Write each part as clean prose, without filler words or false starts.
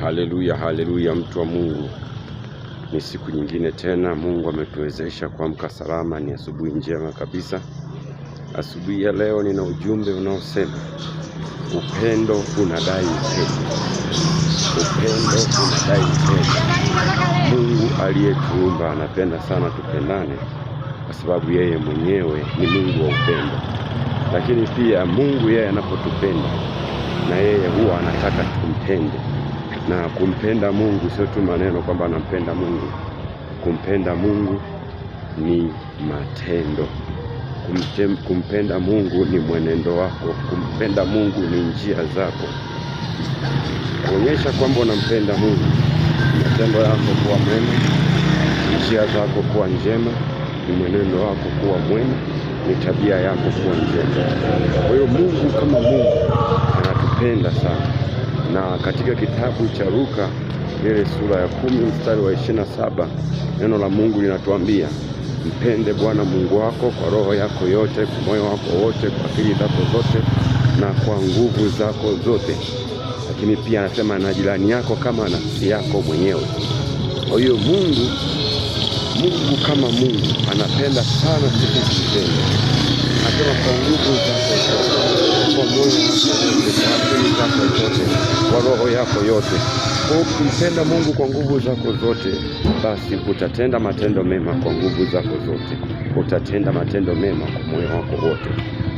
Haleluya, haleluya, mtu wa Mungu. Ni siku nyingine tena Mungu ametuwezesha kuamka salama. Ni asubuhi njema kabisa. Asubuhi ya leo nina ujumbe unaosema upendo unadai upendo. Upendo unadai upendo. Mungu aliyetuumba anapenda sana tupendane, kwa sababu yeye mwenyewe ni Mungu wa upendo. Lakini pia Mungu yeye anapotupenda, na yeye huwa anataka tumpende. Na kumpenda Mungu sio tu maneno kwamba anampenda Mungu. Kumpenda Mungu ni matendo. Kumpenda Mungu ni mwenendo wako. Kumpenda Mungu ni njia zako. Kuonyesha kwamba unampenda Mungu, matendo yako kuwa mema, njia zako kuwa njema, ni mwenendo wako kuwa mwema, ni tabia yako kuwa njema. Kwa hiyo Mungu kama Mungu anatupenda sana. Na katika kitabu cha Luka ile sura ya 10 mstari wa 27, neno la Mungu linatuambia mpende Bwana Mungu wako kwa roho yako yote, kwa moyo wako wote, kwa akili zako zote, na kwa nguvu zako zote. Lakini pia anasema na jirani yako kama nafsi yako mwenyewe. Kwa hiyo Mungu kama Mungu anapenda sana sisi tumpende. Anasema kwa nguvu zako zote, kwa moyo wako wote, kwa akili zako zote, kwa roho yako yote. Kwa kumpenda Mungu kwa nguvu zako zote, basi utatenda matendo mema kwa nguvu zako zote. Utatenda matendo mema kwa moyo wako wote.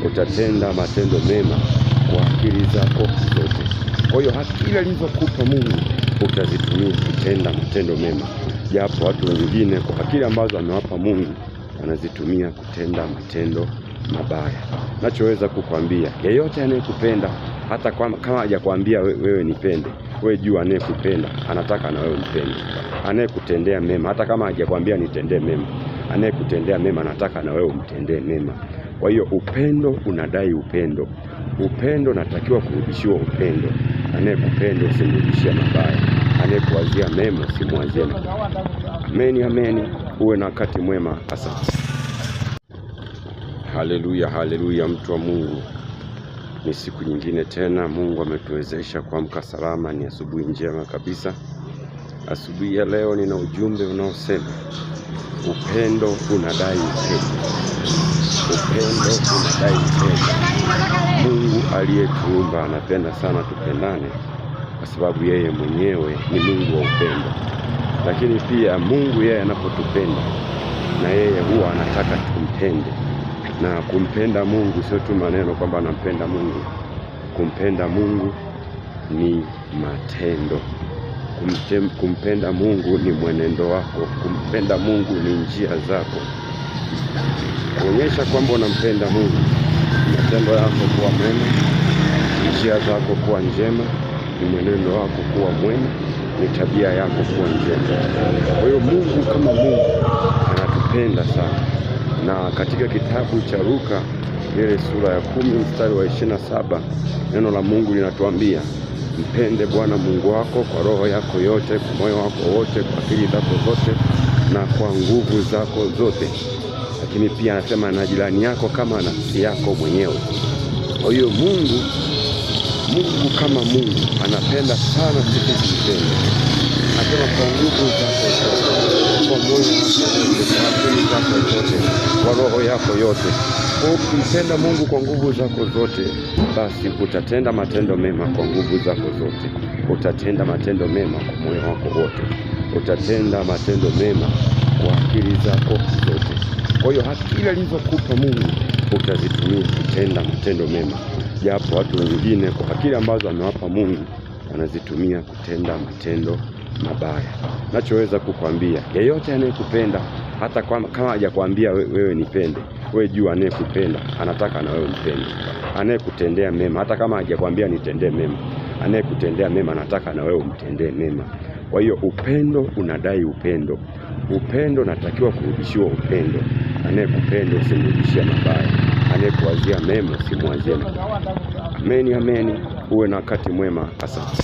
Utatenda matendo mema kwa akili zako zote. Kwa hiyo akili alizokupa Mungu utazitumia kutenda matendo mema. Japo watu wengine kwa akili ambazo amewapa Mungu wanazitumia kutenda matendo mabaya. Nachoweza kukwambia, yeyote anayekupenda, hata kama hajakwambia wewe nipende, wewe jua anayekupenda anataka na wewe mpende. Anayekutendea mema, hata kama hajakwambia nitendee mema, anayekutendea mema anataka na wewe umtendee mema. Kwa hiyo upendo unadai upendo. Upendo natakiwa kurudishiwa upendo. Anayekupenda usimrudishie mabaya. Anayekuwazia mema usimwazie mabaya. Ameni, ameni. Uwe na wakati mwema. Asante. Haleluya, haleluya, mtu wa Mungu. Ni siku nyingine tena Mungu ametuwezesha kuamka salama. Ni asubuhi njema kabisa. Asubuhi ya leo nina ujumbe unaosema upendo unadai upendo. Upendo unadai upendo. Mungu aliyetuumba anapenda sana tupendane, kwa sababu yeye mwenyewe ni Mungu wa upendo. Lakini pia Mungu yeye anapotupenda, na yeye huwa anataka tumpende. Na kumpenda Mungu sio tu maneno kwamba anampenda Mungu. Kumpenda Mungu ni matendo. Kumpenda Mungu ni mwenendo wako. Kumpenda Mungu ni njia zako. Kuonyesha kwamba unampenda Mungu, matendo yako kuwa mema, njia zako kuwa njema, ni mwenendo wako kuwa mwema, ni tabia yako kuwa njema. Kwa hiyo Mungu kama Mungu anatupenda sana. Na katika kitabu cha Luka ile sura ya 10 mstari wa 27, neno la Mungu linatuambia mpende Bwana Mungu wako kwa roho yako yote, kwa moyo wako wote, kwa akili zako zote, na kwa nguvu zako zote. Lakini pia anasema na jirani yako kama nafsi yako mwenyewe. Kwa hiyo Mungu kama Mungu anapenda sana sisi tumpende. Anasema kwa nguvu zako zote, kwa moyo wako wote, kwa akili zako zote, kwa roho yako yote. Kwa kumpenda Mungu kwa nguvu zako zote, basi utatenda matendo mema kwa nguvu zako zote. Utatenda matendo mema kwa moyo wako wote. Utatenda matendo mema kwa akili zako zote. Kwa hiyo akili alizokupa Mungu utazitumia kutenda matendo mema. Japo watu wengine kwa akili ambazo amewapa Mungu wanazitumia kutenda matendo mabaya. Nachoweza kukwambia, yeyote anayekupenda, hata kama hajakwambia wewe nipende, wewe jua anayekupenda anataka na wewe mpende. Anayekutendea mema, hata kama hajakwambia nitendee mema, anayekutendea mema anataka na wewe umtendee mema. Kwa hiyo upendo unadai upendo. Upendo natakiwa kurudishiwa upendo. Anayekupenda usimrudishie mabaya. Anayekuwazia mema usimwazie mabaya. Ameni, ameni. Uwe na wakati mwema. Asante.